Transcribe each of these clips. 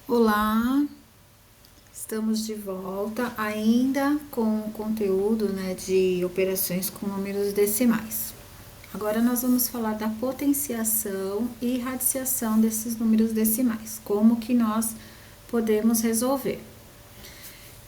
Olá, estamos de volta ainda com o conteúdo, de operações com números decimais. Agora nós vamos falar da potenciação e radiciação desses números decimais, como que nós podemos resolver.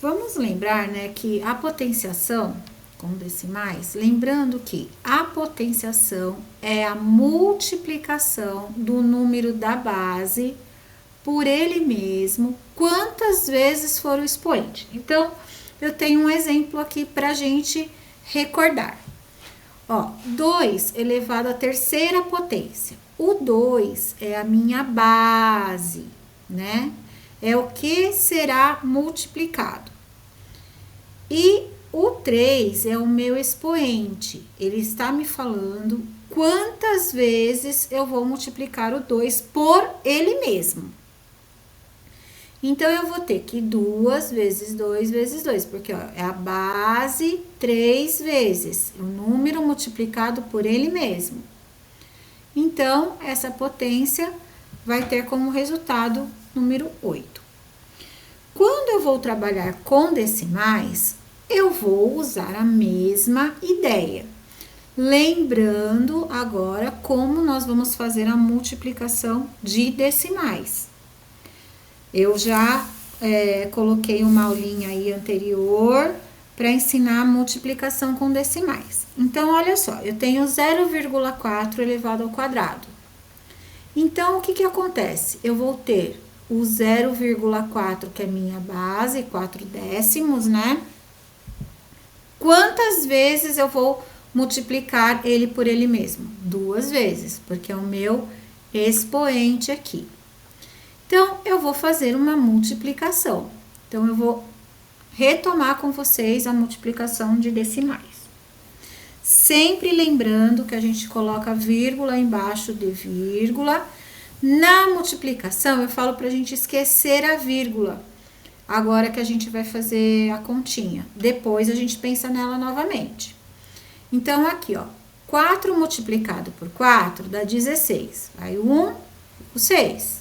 Vamos lembrar, que a potenciação com decimais, lembrando que a potenciação é a multiplicação do número da base por ele mesmo, quantas vezes for o expoente. Então, eu tenho um exemplo aqui para a gente recordar. Ó, 2 elevado à terceira potência. O 2 é a minha base, né? É o que será multiplicado. E o 3 é o meu expoente. Ele está me falando quantas vezes eu vou multiplicar o 2 por ele mesmo. Então, eu vou ter que 2 vezes 2 vezes 2, porque ó, é a base 3 vezes, o número multiplicado por ele mesmo. Então, essa potência vai ter como resultado número 8. Quando eu vou trabalhar com decimais, eu vou usar a mesma ideia. Lembrando agora como nós vamos fazer a multiplicação de decimais. Eu já coloquei uma aulinha aí anterior para ensinar a multiplicação com decimais. Então, olha só, eu tenho 0,4 elevado ao quadrado. Então, o que acontece? Eu vou ter o 0,4, que é minha base, 4 décimos, né? Quantas vezes eu vou multiplicar ele por ele mesmo? 2 vezes, porque é o meu expoente aqui. Então, eu vou fazer uma multiplicação. Então, eu vou retomar com vocês a multiplicação de decimais. Sempre lembrando que a gente coloca vírgula embaixo de vírgula. Na multiplicação, eu falo para a gente esquecer a vírgula. Agora que a gente vai fazer a continha. Depois, a gente pensa nela novamente. Então, aqui, ó. 4 multiplicado por 4 dá 16. Aí, 1, o 6.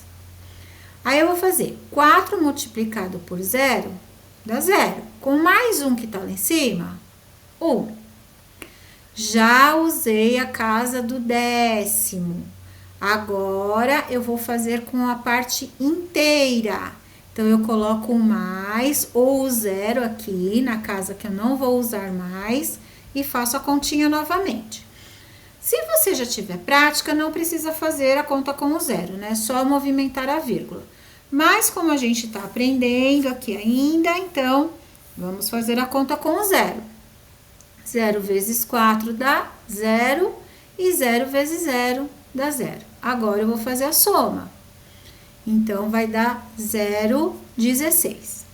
Aí, eu vou fazer 4 multiplicado por 0, dá 0. Com mais um que tá lá em cima, 1. Já usei a casa do décimo. Agora, eu vou fazer com a parte inteira. Então, eu coloco o mais ou o 0 aqui na casa que eu não vou usar mais e faço a continha novamente. Se você já tiver prática, não precisa fazer a conta com o 0, né? Só movimentar a vírgula. Mas como a gente está aprendendo aqui ainda, então, vamos fazer a conta com o 0. 0 vezes 4 dá 0 e 0 vezes 0 dá 0. Agora, eu vou fazer a soma. Então, vai dar 0,16.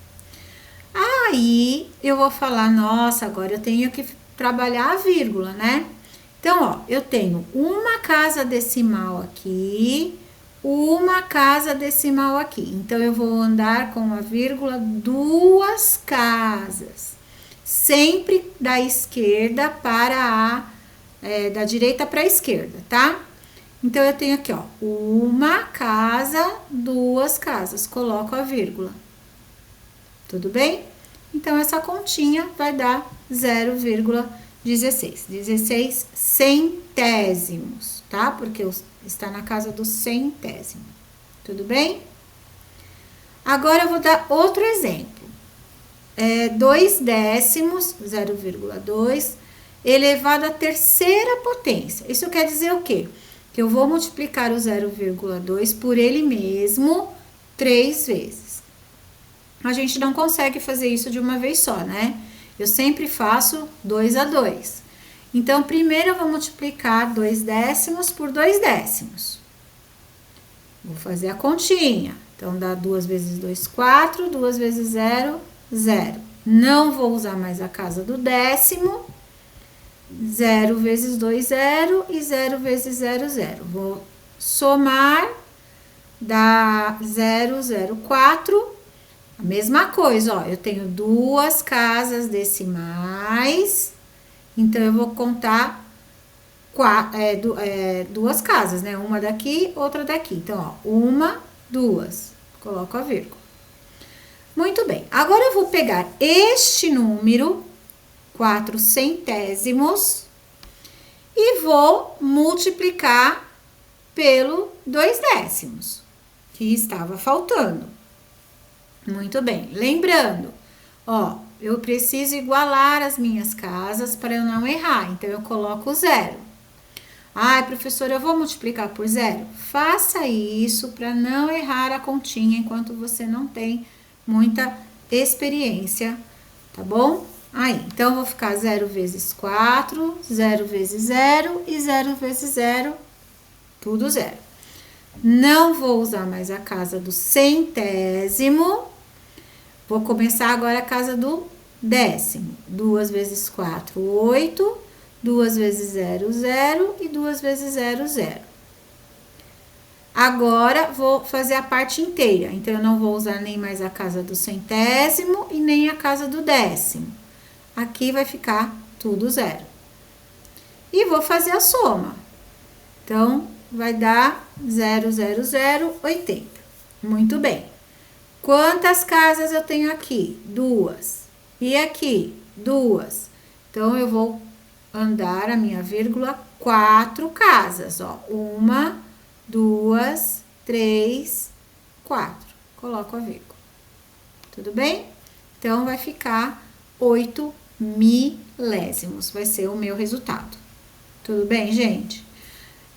Aí, eu vou falar, nossa, agora eu tenho que trabalhar a vírgula, né? Então, ó, eu tenho uma casa decimal aqui, uma casa decimal aqui. Então, eu vou andar com a vírgula 2 casas. Sempre da esquerda para da direita para a esquerda, tá? Então, eu tenho aqui, ó, uma casa, 2 casas. Coloco a vírgula. Tudo bem? Então, essa continha vai dar 0,16. 16 centésimos, tá? Porque está na casa do centésimo. Tudo bem? Agora, eu vou dar outro exemplo. 2 décimos, 0,2, elevado à terceira potência. Isso quer dizer o quê? Que eu vou multiplicar o 0,2 por ele mesmo 3 vezes. A gente não consegue fazer isso de uma vez só, né? Eu sempre faço 2 a 2. Então, primeiro eu vou multiplicar 2 décimos por 2 décimos. Vou fazer a continha. Então, dá 2 vezes 2, 4. 2 vezes 0, 0. Não vou usar mais a casa do décimo. 0 vezes 2, 0. E 0 vezes 0, 0. Vou somar. Dá 0, 0, 4. A mesma coisa, ó. Eu tenho 2 casas decimais. Então, eu vou contar 2 casas, né? Uma daqui, outra daqui. Então, ó, 1, 2. coloco a vírgula. Muito bem, agora eu vou pegar este número, 4 centésimos, e vou multiplicar pelo 2 décimos, que estava faltando. Muito bem, lembrando, ó, eu preciso igualar as minhas casas para eu não errar, então eu coloco 0. Ai, professora, eu vou multiplicar por 0? Faça isso para não errar a continha enquanto você não tem muita experiência, tá bom? Aí, então, vou ficar 0 vezes 4, 0 vezes 0 e 0 vezes 0, tudo 0. Não vou usar mais a casa do centésimo. Vou começar agora a casa do décimo. 2 vezes 4, 8. 2 vezes 0, 0. E 2 vezes 0, 0. Agora, vou fazer a parte inteira. Então, eu não vou usar nem mais a casa do centésimo e nem a casa do décimo. Aqui vai ficar tudo 0. E vou fazer a soma. Então, vai dar 0, 0, 0, 80. Muito bem. Quantas casas eu tenho aqui? 2. E aqui? 2. Então, eu vou andar a minha vírgula 4 casas, ó. 1, 2, 3, 4. Coloco a vírgula. Tudo bem? Então, vai ficar 8 milésimos. Vai ser o meu resultado. Tudo bem, gente?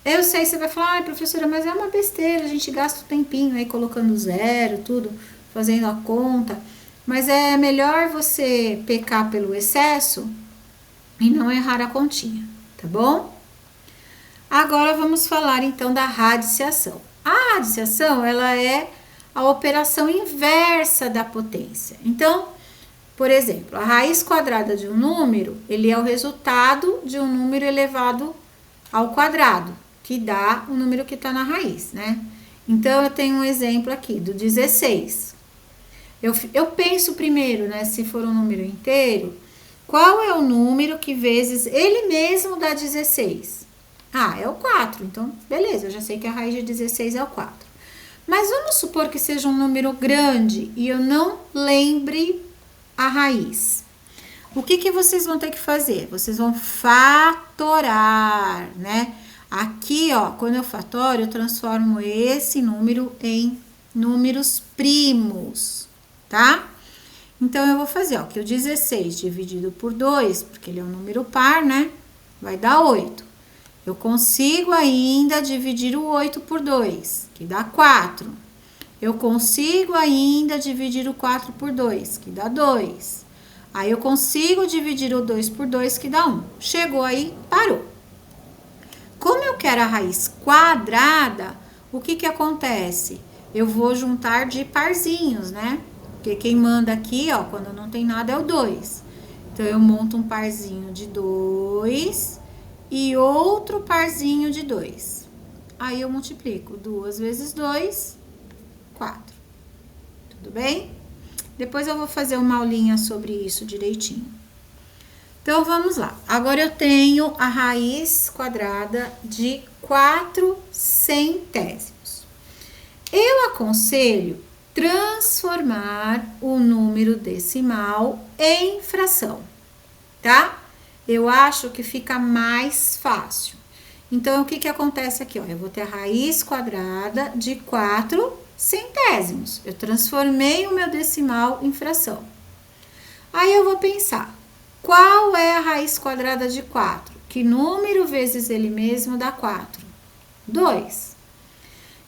Eu sei, você vai falar, ai, professora, mas é uma besteira, a gente gasta um tempinho aí colocando 0, tudo, fazendo a conta. Mas é melhor você pecar pelo excesso e não errar a continha, tá bom? Agora vamos falar então da radiciação. A radiciação, ela é a operação inversa da potência. Então, por exemplo, a raiz quadrada de um número, ele é o resultado de um número elevado ao quadrado, que dá o número que está na raiz, né? Então, eu tenho um exemplo aqui do 16. Eu penso primeiro, né, se for um número inteiro, qual é o número que vezes ele mesmo dá 16? Ah, é o 4. Então, beleza, eu já sei que a raiz de 16 é o 4. Mas vamos supor que seja um número grande e eu não lembre a raiz. O que vocês vão ter que fazer? Vocês vão fatorar, né? Aqui, ó, quando eu fatoro, eu transformo esse número em números primos, tá? Então, eu vou fazer, ó, que o 16 dividido por 2, porque ele é um número par, né? Vai dar 8. Eu consigo ainda dividir o 8 por 2, que dá 4. Eu consigo ainda dividir o 4 por 2, que dá 2. Aí, eu consigo dividir o 2 por 2, que dá 1. Chegou aí, parou. Como eu quero a raiz quadrada, o que acontece? Eu vou juntar de parzinhos, né? Porque quem manda aqui, ó, quando não tem nada é o 2. Então, eu monto um parzinho de 2 e outro parzinho de 2. Aí, eu multiplico 2 vezes 2, 4. Tudo bem? Depois eu vou fazer uma aulinha sobre isso direitinho. Então, vamos lá. Agora, eu tenho a raiz quadrada de 4 centésimos. Eu aconselho transformar o número decimal em fração, tá? Eu acho que fica mais fácil. Então, o que acontece aqui, ó? Eu vou ter a raiz quadrada de 4 centésimos. Eu transformei o meu decimal em fração. Aí, eu vou pensar, qual é a raiz quadrada de 4? Que número vezes ele mesmo dá 4? 2.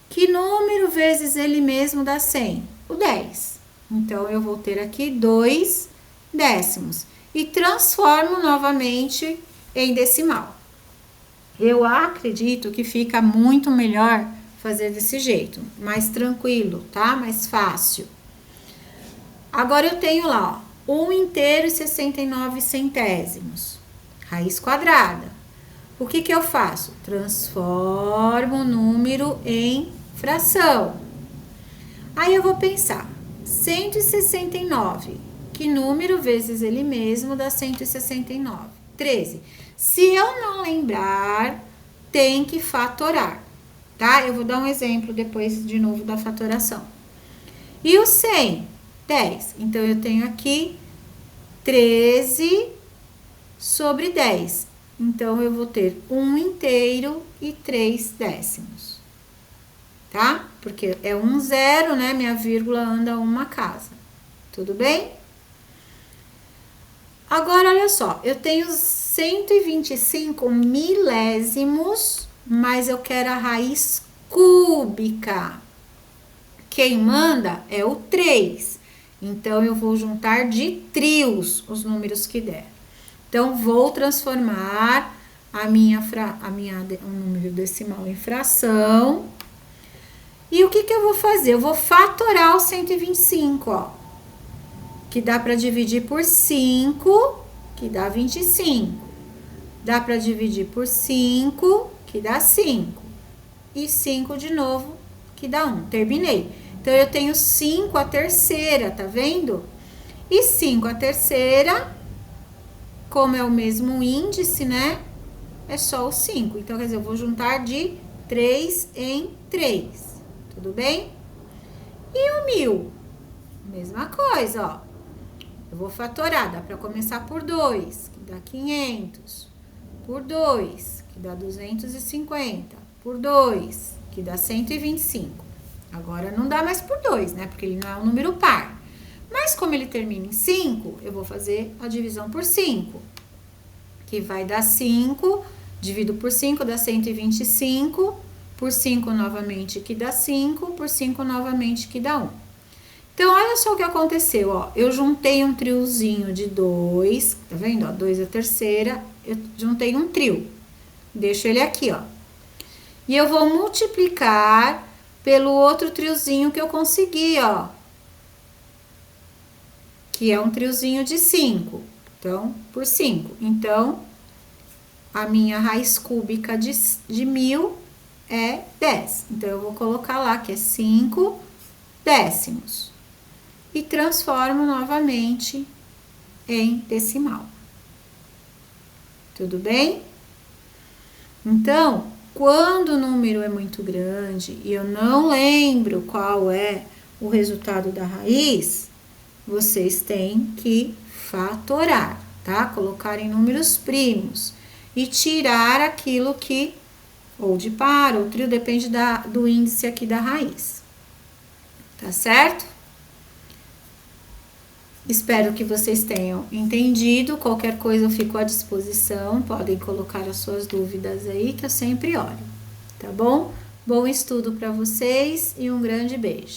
Que número vezes ele mesmo dá 100? O 10. Então, eu vou ter aqui 2 décimos. E transformo novamente em decimal. Eu acredito que fica muito melhor fazer desse jeito. Mais tranquilo, tá? Mais fácil. Agora, eu tenho lá, ó, 1 inteiro e 69 centésimos. Raiz quadrada. O que eu faço? Transformo o número em fração. Aí, eu vou pensar, 169. Que número vezes ele mesmo dá 169? 13. Se eu não lembrar, tem que fatorar, tá? Eu vou dar um exemplo depois de novo da fatoração. E o 100? 10. Então, eu tenho aqui 13 sobre 10. Então, eu vou ter 1 inteiro e 3 décimos. Tá? Porque é 1 zero, né? Minha vírgula anda uma casa. Tudo bem? Agora, olha só. Eu tenho 125 milésimos, mas eu quero a raiz cúbica. Quem manda é o 3. Então, eu vou juntar de trios os números que der. Então, vou transformar o número decimal em fração. E o que eu vou fazer? Eu vou fatorar o 125, ó. Que dá para dividir por 5, que dá 25. Dá para dividir por 5, que dá 5. E 5 de novo, que dá 1. Terminei. Então, eu tenho 5 a terceira, tá vendo? E 5 a terceira, como é o mesmo índice, né? É só o 5. Então, quer dizer, eu vou juntar de 3 em 3. Tudo bem? E o 1000? Mesma coisa, ó. Eu vou fatorar, dá para começar por 2, que dá 500. Por 2, que dá 250. Por 2, que dá 125. Agora, não dá mais por 2, né? Porque ele não é um número par. Mas, como ele termina em 5, eu vou fazer a divisão por 5. Que vai dar 5, divido por 5, dá 125. Por 5 novamente, que dá 5. Por 5 novamente, que dá 1. Então, olha só o que aconteceu, ó. Eu juntei um triozinho de 2, tá vendo? Ó, 2 é a terceira, eu juntei um trio. Deixo ele aqui, ó. E eu vou multiplicar pelo outro triozinho que eu consegui, ó. Que é um triozinho de 5. Então, por 5. Então, a minha raiz cúbica de 1000 é 10. Então, eu vou colocar lá que é 5 décimos. E transformo novamente em decimal. Tudo bem? Então, quando o número é muito grande e eu não lembro qual é o resultado da raiz, vocês têm que fatorar, tá? Colocar em números primos e tirar aquilo que, ou de par, ou trio, depende do índice aqui da raiz. Tá certo? Espero que vocês tenham entendido. Qualquer coisa eu fico à disposição. Podem colocar as suas dúvidas aí, que eu sempre olho. Tá bom? Bom estudo para vocês e um grande beijo.